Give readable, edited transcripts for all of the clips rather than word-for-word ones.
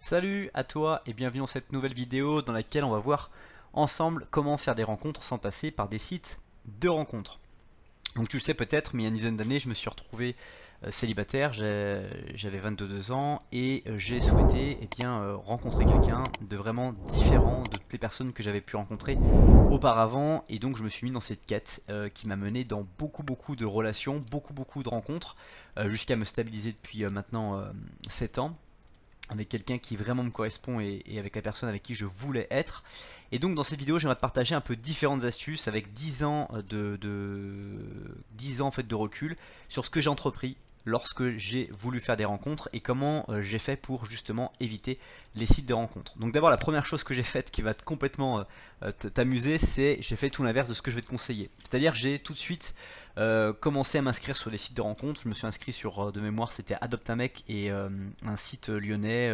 Salut à toi et bienvenue dans cette nouvelle vidéo dans laquelle on va voir ensemble comment faire des rencontres sans passer par des sites de rencontres. Donc tu le sais peut-être, mais il y a une dizaine d'années, je me suis retrouvé célibataire, j'avais 22 ans et j'ai souhaité rencontrer quelqu'un de vraiment différent de toutes les personnes que j'avais pu rencontrer auparavant. Et donc je me suis mis dans cette quête qui m'a mené dans beaucoup de relations, beaucoup de rencontres, jusqu'à me stabiliser depuis maintenant 7 ans avec quelqu'un qui vraiment me correspond et avec la personne avec qui je voulais être. Et donc dans cette vidéo j'aimerais partager un peu différentes astuces avec 10 ans 10 ans en fait de recul sur ce que j'ai entrepris lorsque j'ai voulu faire des rencontres et comment j'ai fait pour justement éviter les sites de rencontres. Donc d'abord la première chose que j'ai faite qui va complètement t'amuser, c'est j'ai fait tout l'inverse de ce que je vais te conseiller. C'est-à-dire j'ai tout de suite commencé à m'inscrire sur des sites de rencontres. Je me suis inscrit sur de mémoire c'était Adopte un mec et un site lyonnais.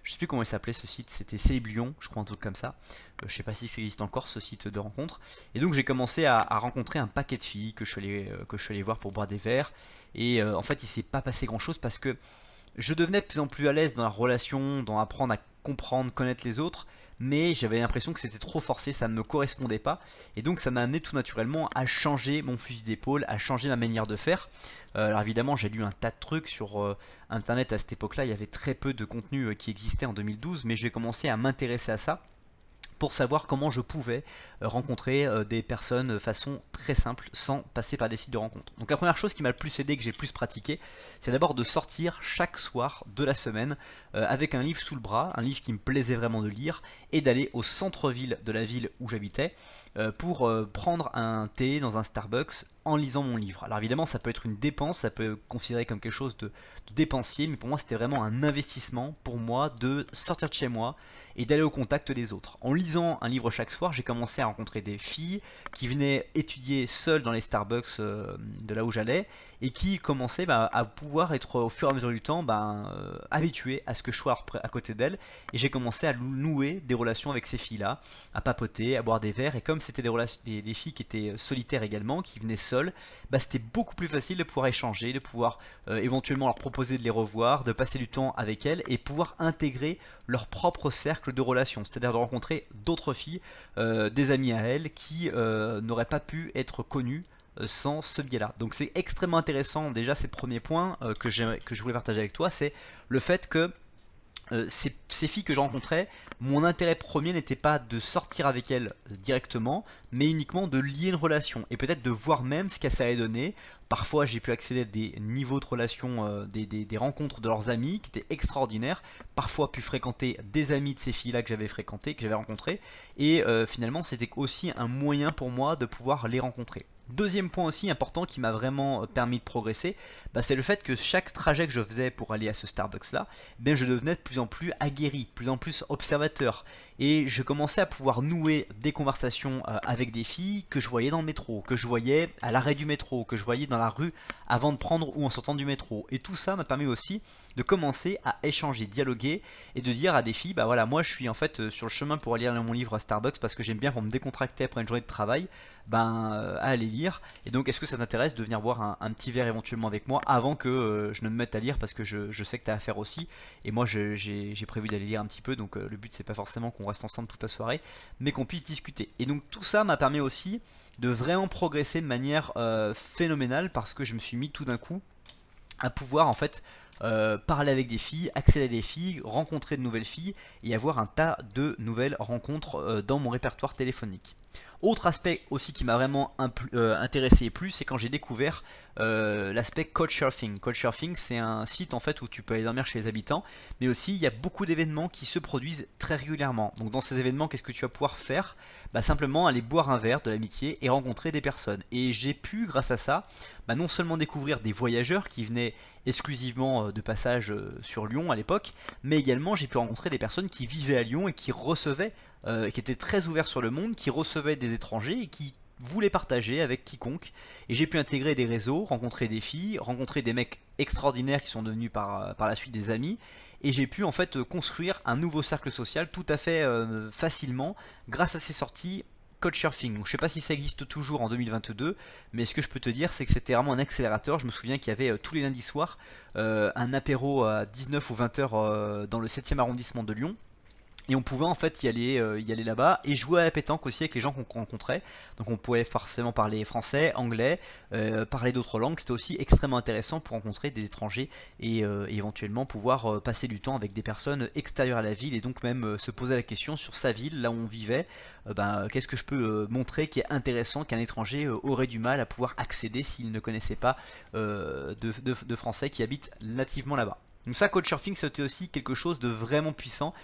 Je sais plus comment il s'appelait ce site, c'était Célib Lyon, je crois un truc comme ça. Je sais pas si ça existe encore ce site de rencontre. Et donc j'ai commencé à rencontrer un paquet de filles que je suis allé voir pour boire des verres. Et en fait il s'est pas passé grand chose parce que je devenais de plus en plus à l'aise dans la relation, dans apprendre à comprendre, connaître les autres, mais j'avais l'impression que c'était trop forcé, ça ne me correspondait pas, et donc ça m'a amené tout naturellement à changer mon fusil d'épaule, à changer ma manière de faire. Alors évidemment j'ai lu un tas de trucs sur internet à cette époque-là, il y avait très peu de contenu qui existait en 2012, mais j'ai commencé à m'intéresser à ça pour savoir comment je pouvais rencontrer des personnes de façon très simple sans passer par des sites de rencontres. Donc la première chose qui m'a le plus aidé, que j'ai le plus pratiqué, c'est d'abord de sortir chaque soir de la semaine avec un livre sous le bras, un livre qui me plaisait vraiment de lire, et d'aller au centre-ville de la ville où j'habitais pour prendre un thé dans un Starbucks en lisant mon livre. Alors évidemment ça peut être une dépense, ça peut être considéré comme quelque chose de dépensier, mais pour moi c'était vraiment un investissement pour moi de sortir de chez moi et d'aller au contact des autres. En lisant un livre chaque soir, j'ai commencé à rencontrer des filles qui venaient étudier seules dans les Starbucks de là où j'allais et qui commençaient à pouvoir être au fur et à mesure du temps habituées à ce que je sois à côté d'elles. Et j'ai commencé à nouer des relations avec ces filles-là, à papoter, à boire des verres. Et comme c'était des filles qui étaient solitaires également, qui venaient seules, c'était beaucoup plus facile de pouvoir échanger, de pouvoir éventuellement leur proposer de les revoir, de passer du temps avec elles et pouvoir intégrer leur propre cercle de relations, c'est-à-dire de rencontrer d'autres filles, des amis à elles qui n'auraient pas pu être connues sans ce biais-là. Donc c'est extrêmement intéressant, déjà ces premiers points que je voulais partager avec toi, c'est le fait que ces filles que je rencontrais, mon intérêt premier n'était pas de sortir avec elles directement, mais uniquement de lier une relation et peut-être de voir même ce qu'elle allait donner. Parfois j'ai pu accéder à des niveaux de relation, des rencontres de leurs amis qui étaient extraordinaires. Parfois pu fréquenter des amis de ces filles-là que j'avais fréquentées, que j'avais rencontrées. Et finalement c'était aussi un moyen pour moi de pouvoir les rencontrer. Deuxième point aussi important qui m'a vraiment permis de progresser, c'est le fait que chaque trajet que je faisais pour aller à ce Starbucks là, je devenais de plus en plus aguerri, de plus en plus observateur. Et je commençais à pouvoir nouer des conversations avec des filles que je voyais dans le métro, que je voyais à l'arrêt du métro, que je voyais dans la rue avant de prendre ou en sortant du métro. Et tout ça m'a permis aussi de commencer à échanger, dialoguer et de dire à des filles, voilà, moi je suis en fait sur le chemin pour aller lire mon livre à Starbucks parce que j'aime bien pour me décontracter après une journée de travail, à aller lire. Et donc est-ce que ça t'intéresse de venir boire un petit verre éventuellement avec moi avant que je ne me mette à lire parce que je sais que tu as affaire aussi. Et moi j'ai prévu d'aller lire un petit peu, donc le but c'est pas forcément qu'on reste ensemble toute la soirée, mais qu'on puisse discuter. Et donc tout ça m'a permis aussi de vraiment progresser de manière phénoménale parce que je me suis mis tout d'un coup à pouvoir en fait parler avec des filles, accéder à des filles, rencontrer de nouvelles filles et avoir un tas de nouvelles rencontres dans mon répertoire téléphonique. Autre aspect aussi qui m'a vraiment intéressé et plu, c'est quand j'ai découvert l'aspect Couchsurfing. Couchsurfing, c'est un site en fait où tu peux aller dormir chez les habitants, mais aussi il y a beaucoup d'événements qui se produisent très régulièrement. Donc dans ces événements, qu'est-ce que tu vas pouvoir faire? Simplement aller boire un verre, de l'amitié et rencontrer des personnes. Et j'ai pu, grâce à ça, non seulement découvrir des voyageurs qui venaient exclusivement de passage sur Lyon à l'époque, mais également j'ai pu rencontrer des personnes qui vivaient à Lyon et qui recevaient, qui étaient très ouverts sur le monde, qui recevaient des étrangers et qui voulaient partager avec quiconque. Et j'ai pu intégrer des réseaux, rencontrer des filles, rencontrer des mecs extraordinaires qui sont devenus par la suite des amis. Et j'ai pu en fait construire un nouveau cercle social tout à fait facilement grâce à ces sorties Couchsurfing. Donc je sais pas si ça existe toujours en 2022, mais ce que je peux te dire, c'est que c'était vraiment un accélérateur. Je me souviens qu'il y avait tous les lundis soirs un apéro à 19 ou 20 heures dans le 7e arrondissement de Lyon. Et on pouvait en fait y aller là-bas et jouer à la pétanque aussi avec les gens qu'on rencontrait. Donc on pouvait forcément parler français, anglais, parler d'autres langues. C'était aussi extrêmement intéressant pour rencontrer des étrangers et éventuellement pouvoir passer du temps avec des personnes extérieures à la ville et donc même se poser la question sur sa ville, là où on vivait. Qu'est-ce que je peux montrer qui est intéressant qu'un étranger aurait du mal à pouvoir accéder s'il ne connaissait pas de Français qui habitent nativement là-bas. Donc ça, Couchsurfing, c'était aussi quelque chose de vraiment puissant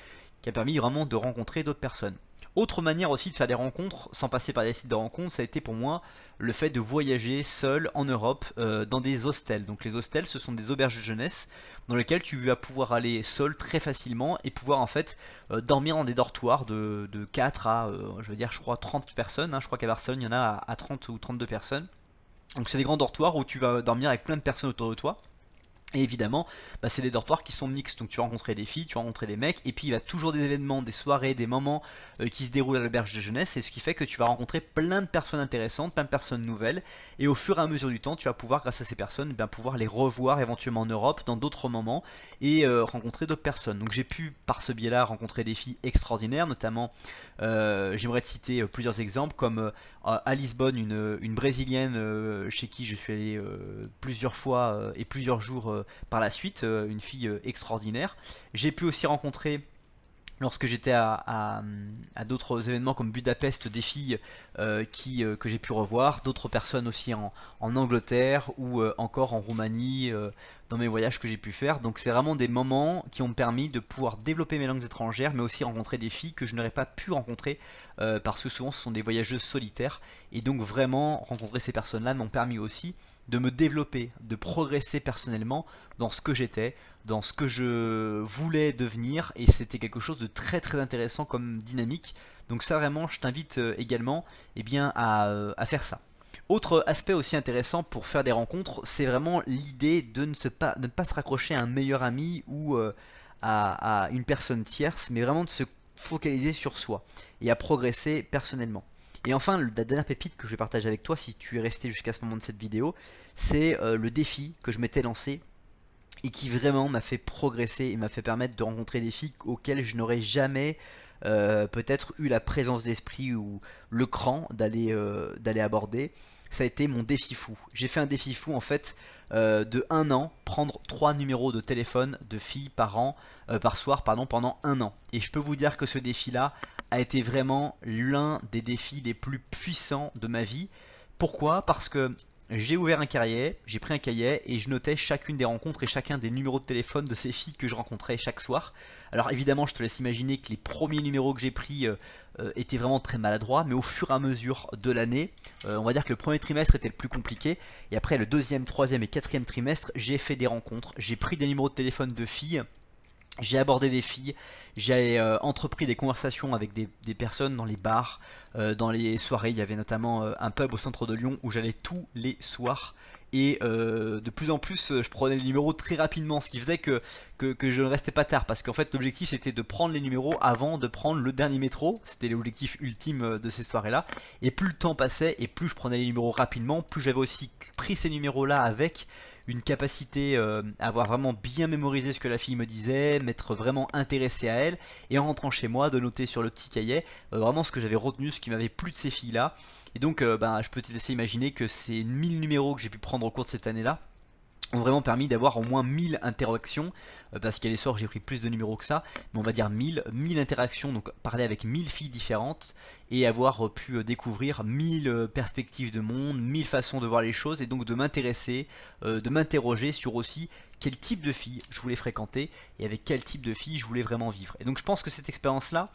qui a permis vraiment de rencontrer d'autres personnes. Autre manière aussi de faire des rencontres sans passer par des sites de rencontres, ça a été pour moi le fait de voyager seul en Europe dans des hostels. Donc les hostels, ce sont des auberges de jeunesse dans lesquelles tu vas pouvoir aller seul très facilement et pouvoir en fait dormir dans des dortoirs de 4 à je crois 30 personnes. Je crois qu'à Barcelone il y en a à 30 ou 32 personnes. Donc c'est des grands dortoirs où tu vas dormir avec plein de personnes autour de toi. Et évidemment, c'est des dortoirs qui sont mixtes, donc tu vas rencontrer des filles, tu vas rencontrer des mecs, et puis il y a toujours des événements, des soirées, des moments qui se déroulent à l'auberge de jeunesse, et ce qui fait que tu vas rencontrer plein de personnes intéressantes, plein de personnes nouvelles, et au fur et à mesure du temps, tu vas pouvoir, grâce à ces personnes, pouvoir les revoir éventuellement en Europe, dans d'autres moments, et rencontrer d'autres personnes. Donc j'ai pu, par ce biais-là, rencontrer des filles extraordinaires, notamment, j'aimerais te citer plusieurs exemples, comme à Lisbonne, une brésilienne chez qui je suis allé plusieurs fois et plusieurs jours par la suite, une fille extraordinaire. J'ai pu aussi rencontrer, lorsque j'étais à d'autres événements comme Budapest, des filles que j'ai pu revoir, d'autres personnes aussi en Angleterre ou encore en Roumanie dans mes voyages que j'ai pu faire. Donc c'est vraiment des moments qui ont permis de pouvoir développer mes langues étrangères, mais aussi rencontrer des filles que je n'aurais pas pu rencontrer parce que souvent ce sont des voyageuses solitaires. Et donc vraiment rencontrer ces personnes-là m'ont permis aussi de me développer, de progresser personnellement dans ce que j'étais, dans ce que je voulais devenir, et c'était quelque chose de très très intéressant comme dynamique. Donc ça vraiment, je t'invite également à faire ça. Autre aspect aussi intéressant pour faire des rencontres, c'est vraiment l'idée de ne pas se raccrocher à un meilleur ami ou à une personne tierce, mais vraiment de se focaliser sur soi et à progresser personnellement. Et enfin, la dernière pépite que je vais partager avec toi, si tu es resté jusqu'à ce moment de cette vidéo, c'est le défi que je m'étais lancé et qui vraiment m'a fait progresser et m'a fait permettre de rencontrer des filles auxquelles je n'aurais jamais peut-être eu la présence d'esprit ou le cran d'aller aborder. Ça a été mon défi fou. J'ai fait un défi fou en fait de 1 an, prendre 3 numéros de téléphone de filles par soir pendant 1 an. Et je peux vous dire que ce défi là a été vraiment l'un des défis les plus puissants de ma vie. Pourquoi? Parce que j'ai ouvert un cahier, j'ai pris un cahier et je notais chacune des rencontres et chacun des numéros de téléphone de ces filles que je rencontrais chaque soir. Alors évidemment, je te laisse imaginer que les premiers numéros que j'ai pris étaient vraiment très maladroits, mais au fur et à mesure de l'année, on va dire que le premier trimestre était le plus compliqué, et après le deuxième, troisième et quatrième trimestre, j'ai fait des rencontres, j'ai pris des numéros de téléphone de filles. J'ai abordé des filles, j'ai entrepris des conversations avec des personnes dans les bars, dans les soirées. Il y avait notamment un pub au centre de Lyon où j'allais tous les soirs. Et de plus en plus, je prenais les numéros très rapidement, ce qui faisait que je ne restais pas tard. Parce qu'en fait, l'objectif c'était de prendre les numéros avant de prendre le dernier métro. C'était l'objectif ultime de ces soirées-là. Et plus le temps passait et plus je prenais les numéros rapidement, plus j'avais aussi pris ces numéros-là avec une capacité à avoir vraiment bien mémorisé ce que la fille me disait, m'être vraiment intéressé à elle, et en rentrant chez moi, de noter sur le petit cahier vraiment ce que j'avais retenu, ce qui m'avait plu de ces filles-là. Et donc je peux te laisser imaginer que ces 1000 numéros que j'ai pu prendre au cours de cette année-là ont vraiment permis d'avoir au moins 1000 interactions, parce qu'il y a des soirs j'ai pris plus de numéros que ça, mais on va dire 1000 interactions, donc parler avec 1000 filles différentes, et avoir pu découvrir 1000 perspectives de monde, 1000 façons de voir les choses, et donc de m'intéresser, de m'interroger sur aussi quel type de filles je voulais fréquenter, et avec quel type de filles je voulais vraiment vivre. Et donc je pense que cette expérience-là,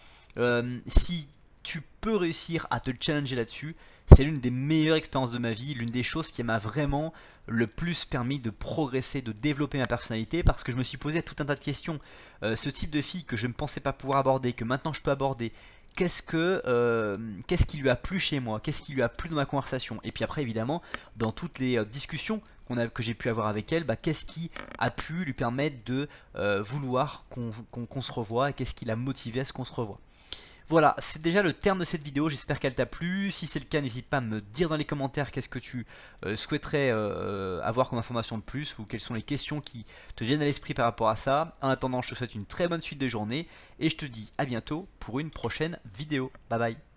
si tu peux réussir à te challenger là-dessus, c'est l'une des meilleures expériences de ma vie, l'une des choses qui m'a vraiment le plus permis de progresser, de développer ma personnalité, parce que je me suis posé tout un tas de questions. Ce type de fille que je ne pensais pas pouvoir aborder, que maintenant je peux aborder, qu'est-ce qui lui a plu chez moi, qu'est-ce qui lui a plu dans ma conversation, et puis après évidemment dans toutes les discussions que j'ai pu avoir avec elle, qu'est-ce qui a pu lui permettre de vouloir qu'on se revoie, et qu'est-ce qui l'a motivé à ce qu'on se revoie. Voilà, c'est déjà le terme de cette vidéo, j'espère qu'elle t'a plu. Si c'est le cas, n'hésite pas à me dire dans les commentaires qu'est-ce que tu souhaiterais avoir comme information de plus, ou quelles sont les questions qui te viennent à l'esprit par rapport à ça. En attendant, je te souhaite une très bonne suite de journée et je te dis à bientôt pour une prochaine vidéo. Bye bye.